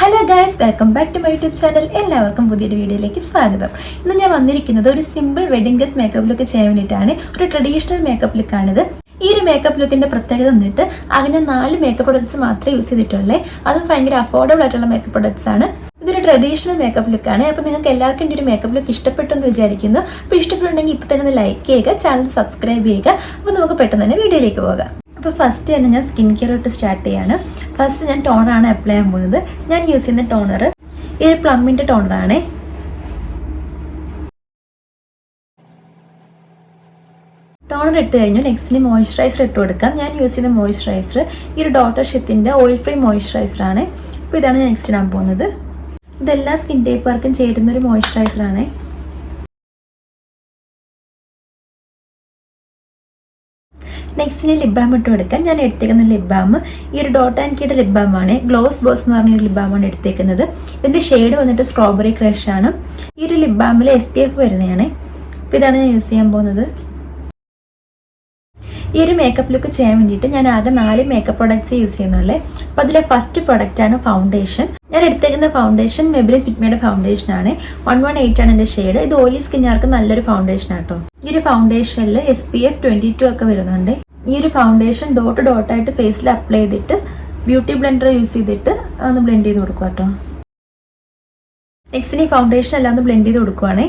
Hello guys, welcome back to my YouTube channel. എല്ലാവർക്കും പുതിയൊരു വീഡിയോയിലേക്ക് സ്വാഗതം. ഇന്ന് ഞാൻ വന്നിരിക്കുന്നത് ഒരു simple wedding guest makeup look ചെയ്യാൻ വേണ്ടിയിട്ടാണ്. ഒരു ട്രഡീഷണൽ മേക്കപ്പ് ലുക്കാണിത്. ഈ ഒരു മേക്കപ്പ് ലുക്കിന്റെ പ്രത്യേകത വന്നിട്ട് അങ്ങനെ 4 മേക്കപ്പ് പ്രൊഡക്ട്സ് മാത്രമേ യൂസ് ചെയ്തിട്ടുള്ളൂ. അതും ഭയങ്കര അഫോർഡബിൾ ആയിട്ടുള്ള മേക്കപ്പ് പ്രൊഡക്ട്സ് ആണ്. ഇതൊരു ട്രഡീഷണൽ മേക്കപ്പ് ലുക്കാണ്. അപ്പോൾ നിങ്ങൾക്ക് എല്ലാവർക്കും എൻ്റെ ഒരു മേക്കപ്പ് ലുക്ക് ഇഷ്ടപ്പെട്ടു എന്ന് വിചാരിക്കുന്നു. അപ്പോൾ ഇഷ്ടപ്പെട്ടുണ്ടെങ്കിൽ ഇപ്പോൾ തന്നെ ലൈക്ക് ചെയ്യുക, ചാനൽ സബ്സ്ക്രൈബ് ചെയ്യുക. അപ്പോൾ നമുക്ക് പെട്ടെന്ന് തന്നെ വീഡിയോയിലേക്ക് പോകാം. അപ്പോൾ ഫസ്റ്റ് തന്നെ ഞാൻ സ്കിൻ കെയർ തൊട്ട് സ്റ്റാർട്ട് ചെയ്യാണ്. ഫസ്റ്റ് ഞാൻ ടോണറാണ് അപ്ലൈ ചെയ്യാൻ പോകുന്നത്. ഞാൻ യൂസ് ചെയ്യുന്ന ടോണർ ഈ ഒരു പ്ലമ്മിൻ്റെ ടോണറാണ്. ടോണർ ഇട്ട് കഴിഞ്ഞു. നെക്സ്റ്റിന് മോയ്സ്ചറൈസർ ഇട്ട് കൊടുക്കാം. ഞാൻ യൂസ് ചെയ്യുന്ന മോയ്സ്ചറൈസർ ഈ ഒരു ഡോട്ടർ ഷിത്തിൻ്റെ ഓയിൽ ഫ്രീ മോയ്സ്ചറൈസറാണ്. അപ്പോൾ ഇതാണ് ഞാൻ നെക്സ്റ്റ് ഇടാൻ പോകുന്നത്. ഇതെല്ലാ സ്കിൻ ടൈപ്പുകാർക്കും ചേരുന്നൊരു മോയ്സ്ചറൈസറാണ്. നെക്സ്റ്റിന് ലിപ് ബാം ഇട്ട് കൊടുക്കാം. ഞാൻ എടുത്തേക്കുന്ന ലിപ് ബാം ഈ ഒരു ഡോട്ട് ആൻഡ് കീയുടെ ലിപ് ബാമാണ്. ഗ്ലോസ് ബോസ് എന്ന് പറഞ്ഞ ഒരു ലിപ് ബാമാണ് എടുത്തേക്കുന്നത്. ഇതിൻ്റെ ഷെയ്ഡ് വന്നിട്ട് സ്ട്രോബെറി ക്രഷ് ആണ്. ഈ ഒരു ലിപ് ബാമിൽ SPF വരുന്നതാണ്. അപ്പോൾ ഇതാണ് ഞാൻ യൂസ് ചെയ്യാൻ പോകുന്നത്. ഈ ഒരു മേക്കപ്പ് ലുക്ക് ചെയ്യാൻ വേണ്ടിയിട്ട് ഞാൻ ആകെ 4 മേക്കപ്പ് പ്രൊഡക്ട്സ് യൂസ് ചെയ്യുന്നുള്ളൂ. അപ്പോൾ അതിലെ ഫസ്റ്റ് പ്രൊഡക്റ്റാണ് ഫൗണ്ടേഷൻ. ഞാൻ എടുത്തേക്കുന്ന ഫൗണ്ടേഷൻ മെബിലിൻ ഫിറ്റ്മിയുടെ ഫൗണ്ടേഷൻ ആണ്. 118 ആണ് എൻ്റെ ഷെയ്ഡ്. ഇത് ഓയിലി സ്കിന്നുകാർക്ക് നല്ലൊരു ഫൗണ്ടേഷൻ ആട്ടോ. ഈ ഒരു ഫൗണ്ടേഷനിൽ SPF 22 ഒക്കെ വരുന്നുണ്ട്. ഈ ഒരു ഫൗണ്ടേഷൻ ഡോട്ടായിട്ട് ഫേസിൽ അപ്ലൈ ചെയ്തിട്ട് ബ്യൂട്ടി ബ്ലെൻഡർ യൂസ് ചെയ്തിട്ട് ഒന്ന് ബ്ലെൻഡ് ചെയ്ത് കൊടുക്കുക കേട്ടോ. നെക്സ്റ്റിന് ഈ ഫൗണ്ടേഷൻ എല്ലാം ഒന്ന് ബ്ലെൻഡ് ചെയ്ത് കൊടുക്കുവാണേ.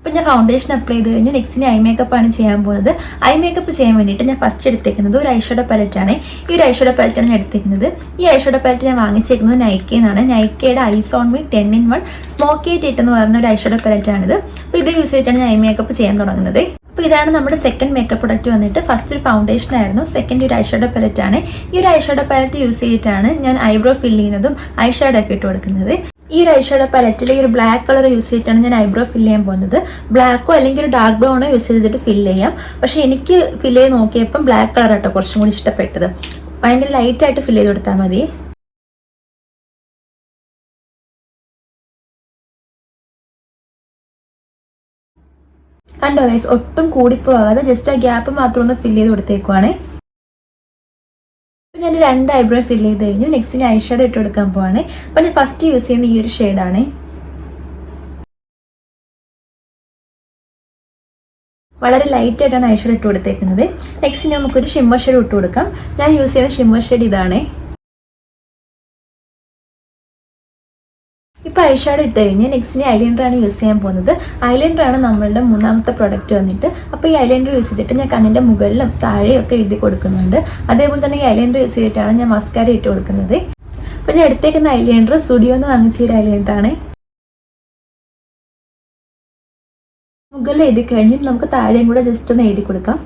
അപ്പോൾ ഞാൻ ഫൗണ്ടേഷൻ അപ്ലൈ ചെയ്ത് കഴിഞ്ഞു. നെക്സ്റ്റിന് ഐ മേക്കപ്പ് ആണ് ചെയ്യാൻ പോകുന്നത്. ഐ മേക്കപ്പ് ചെയ്യാൻ വേണ്ടിയിട്ട് ഞാൻ ഫസ്റ്റ് എടുത്തേക്കുന്നത് ഒരു ഐഷാഡോ പാലറ്റാണ്. ഈ ഒരു ഐഷാഡോ പാലറ്റാണ് ഞാൻ എടുത്തേക്കുന്നത്. ഈ ഐഷാഡോ പാലറ്റ് ഞാൻ വാങ്ങിച്ചേക്കുന്നത് നൈക്കയെന്നാണ്. നൈക്കയുടെ eyes on me 10in1 smoky date എന്ന് പറഞ്ഞ ഒരു ഐഷാഡോ പാലറ്റാണിത്. അപ്പോൾ ഇത് യൂസ് ചെയ്തിട്ടാണ് ഞാൻ ഐ മേക്കപ്പ് ചെയ്യാൻ തുടങ്ങുന്നത്. അപ്പോൾ ഇതാണ് നമ്മുടെ സെക്കൻഡ് മേക്കപ്പ് പ്രൊഡക്റ്റ് വന്നിട്ട്. ഫസ്റ്റ് ഒരു ഫൗണ്ടേഷൻ ആയിരുന്നു. സെക്കൻഡ് ഒരു ഐഷാഡോ പാലറ്റാണ്. ഈ ഒരു ഐഷാഡോ പാലറ്റ് യൂസ് ചെയ്തിട്ടാണ് ഞാൻ ഐബ്രോ ഫിൽ ചെയ്യുന്നതും ഐഷാഡോ ഒക്കെ ഇട്ട് കൊടുക്കുന്നത്. ഈ ഒരു ഐഷാഡോ പാലറ്റിൽ ഈ ഒരു ബ്ലാക്ക് കളർ യൂസ് ചെയ്തിട്ടാണ് ഞാൻ ഐബ്രോ ഫിൽ ചെയ്യാൻ പോകുന്നത്. ബ്ലാക്കോ അല്ലെങ്കിൽ ഒരു ഡാർക്ക് ബ്രൗണോ യൂസ് ചെയ്തിട്ട് ഫിൽ ചെയ്യാം. പക്ഷേ എനിക്ക് ഫിൽ ചെയ്ത് നോക്കിയപ്പം ബ്ലാക്ക് കളർ ആട്ടോ കുറച്ചും കൂടി ഇഷ്ടപ്പെട്ടത്. ഭയങ്കര ലൈറ്റായിട്ട് ഫിൽ ചെയ്ത് കൊടുത്താൽ മതി. കണ്ടോ ഗൈസ്, ഒട്ടും കൂടിപ്പോകാതെ ജസ്റ്റ് ആ ഗ്യാപ്പ് മാത്രം ഒന്ന് ഫിൽ ചെയ്ത് കൊടുത്തേക്കുവാണേ. ഞാൻ 2 ഐബ്രോ ഫിൽ ചെയ്ത് കഴിഞ്ഞു. നെക്സ്റ്റിന് ഐഷാഡോ ഇട്ട് കൊടുക്കാൻ പോവാണ്. അപ്പോൾ ഞാൻ ഫസ്റ്റ് യൂസ് ചെയ്യുന്ന ഈ ഒരു ഷെയ്ഡാണ്. വളരെ ലൈറ്റ് ആയിട്ടാണ് ഐഷാഡോ ഇട്ട് കൊടുത്തേക്കുന്നത്. നെക്സ്റ്റ് നമുക്കൊരു ഷിമ്മർ ഷെയ്ഡ് ഇട്ട് കൊടുക്കാം. ഞാൻ യൂസ് ചെയ്യുന്ന ഷിമ്മർ ഷെയ്ഡ് ഇതാണ്. ഇപ്പോൾ ഐഷാഡോ ഇട്ട് കഴിഞ്ഞ് നെക്സ്റ്റിന് ഐലൈനറാണ് യൂസ് ചെയ്യാൻ പോകുന്നത്. ഐലൈനറാണ് നമ്മളുടെ 3ാമത്തെ പ്രൊഡക്റ്റ് വന്നിട്ട്. അപ്പോൾ ഈ ഐലൈനർ യൂസ് ചെയ്തിട്ട് ഞാൻ കണ്ണിൻ്റെ മുകളിലും താഴെയൊക്കെ എഴുതി കൊടുക്കുന്നുണ്ട്. അതേപോലെ തന്നെ ഈ ഐലൈനർ യൂസ് ചെയ്തിട്ടാണ് ഞാൻ മസ്കാര ഇട്ട് കൊടുക്കുന്നത്. അപ്പോൾ ഞാൻ എടുത്തേക്കുന്ന ഐലൈനർ സ്റ്റുഡിയോന്ന് വാങ്ങിച്ച ഒരു ഐലൈനറാണ്. മുകളിൽ എഴുതി കഴിഞ്ഞ് നമുക്ക് താഴെയും കൂടെ ജസ്റ്റ് ഒന്ന് എഴുതി കൊടുക്കാം.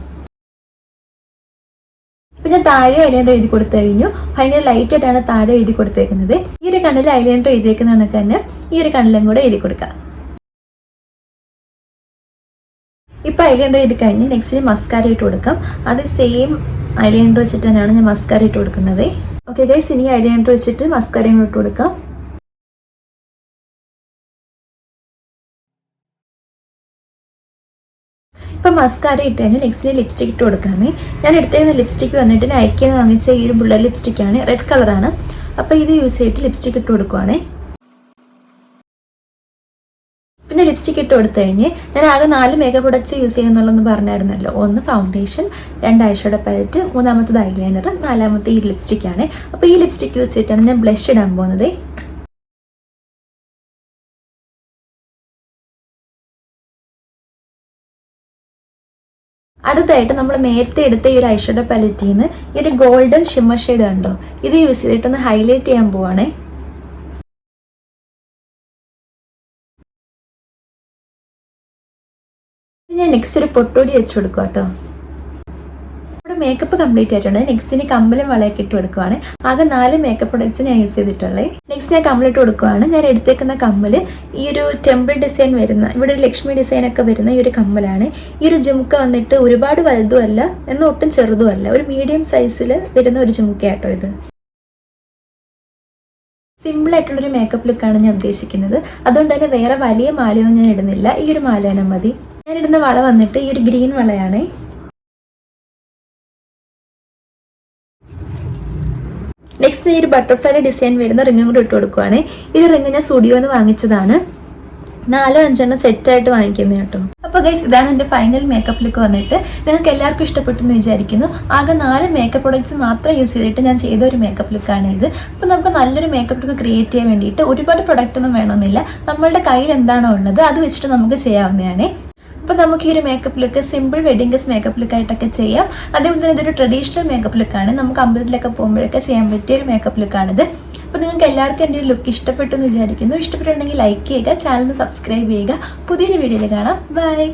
പിന്നെ താഴെ ഐലൈനർ എഴുതി കൊടുത്തു കഴിഞ്ഞു. ഭയങ്കര ലൈറ്റായിട്ടാണ് താഴെ എഴുതി കൊടുത്തേക്കുന്നത്. ഈ ഒരു കണ്ണിൽ ഐലൈനർ എഴുതിയേക്കുന്ന കണക്ക് തന്നെ ഈ ഒരു കണ്ണിലും കൂടെ എഴുതി കൊടുക്കാം. ഇപ്പം ഐലൈനർ എഴുതി കഴിഞ്ഞ് നെക്സ്റ്റ് മസ്കാര ഇട്ട് കൊടുക്കാം. അത് സെയിം ഐലൈനർ വെച്ചിട്ട് തന്നെയാണ് ഞാൻ മസ്കാര ഇട്ട് കൊടുക്കുന്നത്. ഓക്കെ ഗൈസ്, ഇനി ഐലൈനർ വെച്ചിട്ട് മസ്കാരയും ഇട്ട് കൊടുക്കാം. ഇപ്പം മസ്കാര ഇട്ട് കഴിഞ്ഞാൽ നെക്സ്റ്റിന് ലിപ്സ്റ്റിക് ഇട്ട് കൊടുക്കാമേ. ഞാൻ എടുത്തേക്കുന്ന ലിപ്സ്റ്റിക്ക് വന്നിട്ട് നൈക്കയെന്ന് വാങ്ങിച്ച ഈ ഒരു ബുള്ളറ്റ് ലിപ്സ്റ്റിക്കാണ്. റെഡ് കളറാണ്. അപ്പോൾ ഇത് യൂസ് ചെയ്തിട്ട് ലിപ്സ്റ്റിക് ഇട്ട് കൊടുക്കുവാണേ. പിന്നെ ലിപ്സ്റ്റിക് ഇട്ട് കൊടുത്തു കഴിഞ്ഞ് ഞാൻ ആകെ 4 മേക്കപ്പ് പ്രൊഡക്ട്സ് യൂസ് ചെയ്യുന്നുള്ളതെന്ന് പറഞ്ഞായിരുന്നല്ലോ. 1 ഫൗണ്ടേഷൻ, 2 ഐഷാഡോ പാലറ്റ്, 3ാമത്തത് ഐലൈനർ, 4ാമത്തെ ഈ ലിപ്സ്റ്റിക്കാണ്. അപ്പോൾ ഈ ലിപ്സ്റ്റിക് യൂസ് ചെയ്തിട്ടാണ് ഞാൻ ബ്ലഷ് ഇടാൻ പോകുന്നത്. അടുത്തായിട്ട് നമ്മൾ നേരത്തെ എടുത്ത ഈ ഒരു ഐഷാഡോ പാലറ്റിൽ നിന്ന് ഈ ഒരു ഗോൾഡൻ ഷിമ്മർ ഷെയ്ഡ് കണ്ടോ, ഇത് യൂസ് ചെയ്തിട്ടൊന്ന് ഹൈലൈറ്റ് ചെയ്യാൻ പോവാണേ. ഞാൻ നെക്സ്റ്റ് ഒരു പൊട്ടോടി വെച്ച് കൊടുക്കുക കേട്ടോ. നമ്മുടെ മേക്കപ്പ് കംപ്ലീറ്റ് ആയിട്ടുണ്ട്. നെക്സ്റ്റിന് കമ്മലും വളയൊക്കെ ഇട്ട് കൊടുക്കുവാണ്. ആകെ 4 മേക്കപ്പ് പ്രൊഡക്ട്സ് ഞാൻ യൂസ് ചെയ്തിട്ടുള്ളത്. നെക്സ്റ്റ് ഞാൻ കമ്മലിട്ട് കൊടുക്കുവാണ്. ഞാൻ എടുത്തേക്കുന്ന കമ്മൽ ഈ ഒരു ടെമ്പിൾ ഡിസൈൻ വരുന്ന, ഇവിടെ ഒരു ലക്ഷ്മി ഡിസൈൻ ഒക്കെ വരുന്ന ഈ ഒരു കമ്മലാണ്. ഈ ഒരു ജുമുക്ക വന്നിട്ട് ഒരുപാട് വലുതും അല്ല എന്നാൽ ഒട്ടും ചെറുതും അല്ല, ഒരു മീഡിയം സൈസിൽ വരുന്ന ഒരു ജുമുക്കയാട്ടോ ഇത്. സിമ്പിളായിട്ടുള്ളൊരു മേക്കപ്പ് ലുക്കാണ് ഞാൻ ഉദ്ദേശിക്കുന്നത്. അതുകൊണ്ട് തന്നെ വേറെ വലിയ മാലയൊന്നും ഞാൻ ഇടുന്നില്ല. ഈ ഒരു മാല തന്നെ മതി. ഞാനിടുന്ന വള വന്നിട്ട് ഈ ഒരു ഗ്രീൻ വളയാണ്. നെക്സ്റ്റ് ഈ ഒരു ബട്ടർഫ്ലൈ ഡിസൈൻ വരുന്ന റിങ്ങും കൂടി ഇട്ട് കൊടുക്കുവാണ്. ഈ ഒരു റിങ് ഞാൻ സ്റ്റുഡിയോന്ന് വാങ്ങിച്ചതാണ്. 4-5 സെറ്റായിട്ട് വാങ്ങിക്കുന്നത് കേട്ടോ. അപ്പോൾ ഗൈസ്, ഇതാണ് എൻ്റെ ഫൈനൽ മേക്കപ്പ് ലുക്ക് വന്നിട്ട്. നിങ്ങൾക്ക് എല്ലാവർക്കും ഇഷ്ടപ്പെട്ടു എന്ന് വിചാരിക്കുന്നു. ആകെ 4 മേക്കപ്പ് പ്രൊഡക്ട്സ് മാത്രം യൂസ് ചെയ്തിട്ട് ഞാൻ ചെയ്ത ഒരു മേക്കപ്പ് ലുക്കാണ് ഇത്. അപ്പോൾ നമുക്ക് നല്ലൊരു മേക്കപ്പ് ലുക്ക് ക്രിയേറ്റ് ചെയ്യാൻ വേണ്ടിയിട്ട് ഒരുപാട് പ്രൊഡക്റ്റ് ഒന്നും വേണമെന്നില്ല. നമ്മളുടെ കയ്യിൽ എന്താണോ ഉള്ളത് അത് വെച്ചിട്ട് നമുക്ക് ചെയ്യാവുന്നതാണ്. അപ്പോൾ നമുക്ക് ഈ ഒരു makeup look simple wedding guest makeup ലുക്കായിട്ടൊക്കെ ചെയ്യാം. അതേപോലെ തന്നെ ഇതൊരു ട്രഡീഷണൽ മേക്കപ്പ് ലുക്കാണ്. നമുക്ക് അമ്പലത്തിലൊക്കെ പോകുമ്പോഴൊക്കെ ചെയ്യാൻ പറ്റിയ ഒരു മേക്കപ്പ് ലുക്കാണിത്. അപ്പോൾ നിങ്ങൾക്ക് എല്ലാവർക്കും എൻ്റെ ഒരു ലുക്ക് ഇഷ്ടപ്പെട്ടു എന്ന് വിചാരിക്കുന്നു. ഇഷ്ടപ്പെട്ടിട്ടുണ്ടെങ്കിൽ ലൈക്ക് ചെയ്യുക, ചാനൽ സബ്സ്ക്രൈബ് ചെയ്യുക. പുതിയൊരു വീഡിയോയിൽ കാണാം. ബൈ.